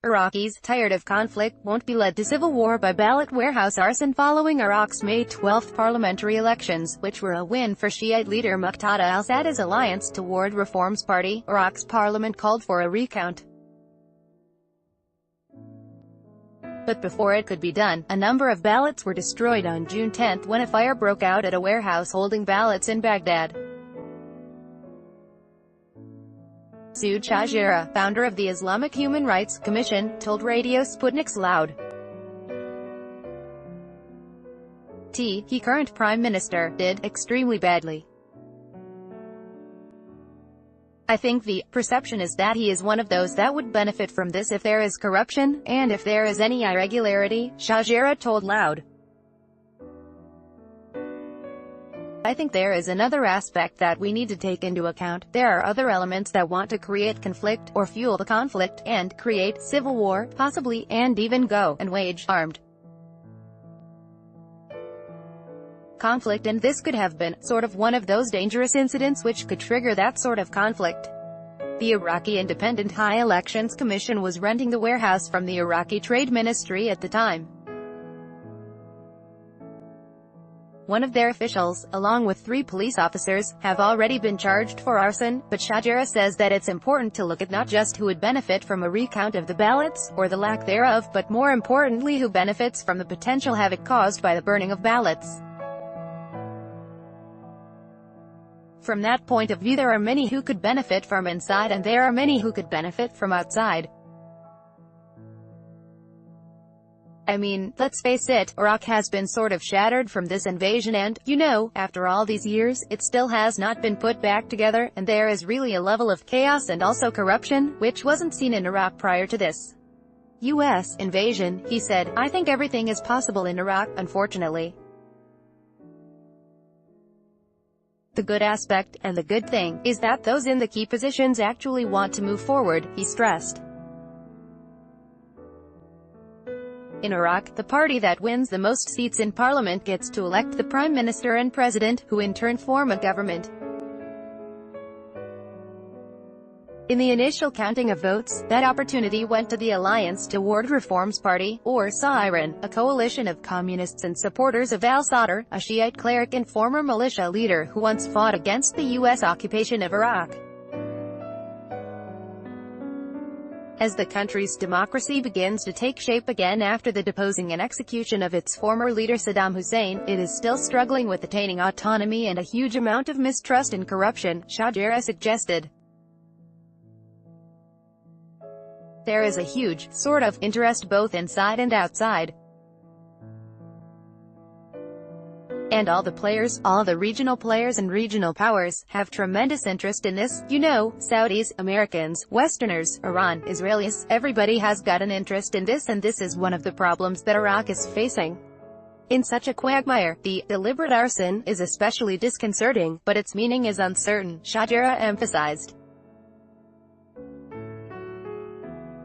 Iraqis, tired of conflict, won't be led to civil war by ballot warehouse arson following Iraq's May 12 parliamentary elections, which were a win for Shiite leader Muqtada al-Sadr's Alliance Toward Reform's party. Iraq's parliament called for a recount. But before it could be done, a number of ballots were destroyed on June 10 when a fire broke out at a warehouse holding ballots in Baghdad. Masoud Shahjera, founder of the Islamic Human Rights Commission, told Radio Sputnik's Loud. He, current prime minister, did extremely badly. I think the perception is that he is one of those that would benefit from this if there is corruption, and if there is any irregularity, Shahjera told Loud. I think there is another aspect that we need to take into account. There are other elements that want to create conflict, or fuel the conflict, and create civil war, possibly, and even go and wage armed conflict, and this could have been sort of one of those dangerous incidents which could trigger that sort of conflict. The Iraqi Independent High Elections Commission was renting the warehouse from the Iraqi Trade Ministry at the time. One of their officials, along with 3 police officers, have already been charged for arson, but Shahjera says that it's important to look at not just who would benefit from a recount of the ballots, or the lack thereof, but more importantly who benefits from the potential havoc caused by the burning of ballots. From that point of view, there are many who could benefit from inside and there are many who could benefit from outside. I mean, let's face it, Iraq has been sort of shattered from this invasion and, you know, after all these years, it still has not been put back together, and there is really a level of chaos and also corruption, which wasn't seen in Iraq prior to this U.S. invasion. He said, I think everything is possible in Iraq, unfortunately. The good aspect, and the good thing, is that those in the key positions actually want to move forward, he stressed. In Iraq, the party that wins the most seats in parliament gets to elect the prime minister and president, who in turn form a government. In the initial counting of votes, that opportunity went to the Alliance Toward Reform's party, or Arson, a coalition of communists and supporters of al-Sadr, a Shiite cleric and former militia leader who once fought against the U.S. occupation of Iraq. As the country's democracy begins to take shape again after the deposing and execution of its former leader Saddam Hussein, it is still struggling with attaining autonomy and a huge amount of mistrust and corruption, Shahjera suggested. There is a huge, sort of, interest both inside and outside. And all the players, all the regional players and regional powers, have tremendous interest in this, you know, Saudis, Americans, Westerners, Iran, Israelis, everybody has got an interest in this, and this is one of the problems that Iraq is facing. In such a quagmire, the deliberate arson is especially disconcerting, but its meaning is uncertain, Shahjera emphasized.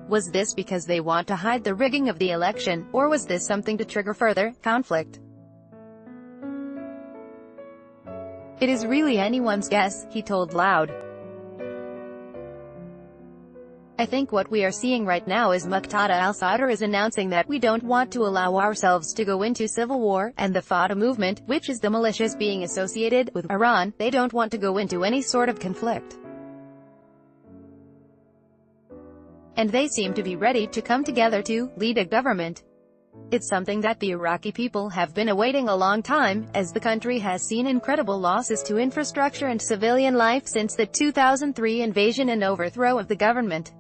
Was this because they want to hide the rigging of the election, or was this something to trigger further conflict? It is really anyone's guess, he told Loud. I think what we are seeing right now is Muqtada al-Sadr is announcing that we don't want to allow ourselves to go into civil war, and the Fatah movement, which is the militias being associated with Iran, they don't want to go into any sort of conflict. And they seem to be ready to come together to lead a government. It's something that the Iraqi people have been awaiting a long time, as the country has seen incredible losses to infrastructure and civilian life since the 2003 invasion and overthrow of the government.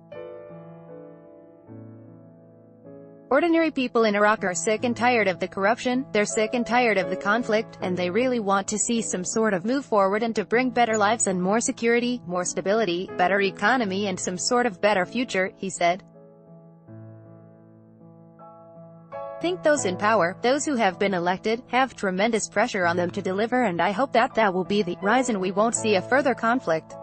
Ordinary people in Iraq are sick and tired of the corruption, they're sick and tired of the conflict, and they really want to see some sort of move forward and to bring better lives and more security, more stability, better economy and some sort of better future, he said. I think those in power, those who have been elected, have tremendous pressure on them to deliver, and I hope that will be the reason we won't see a further conflict.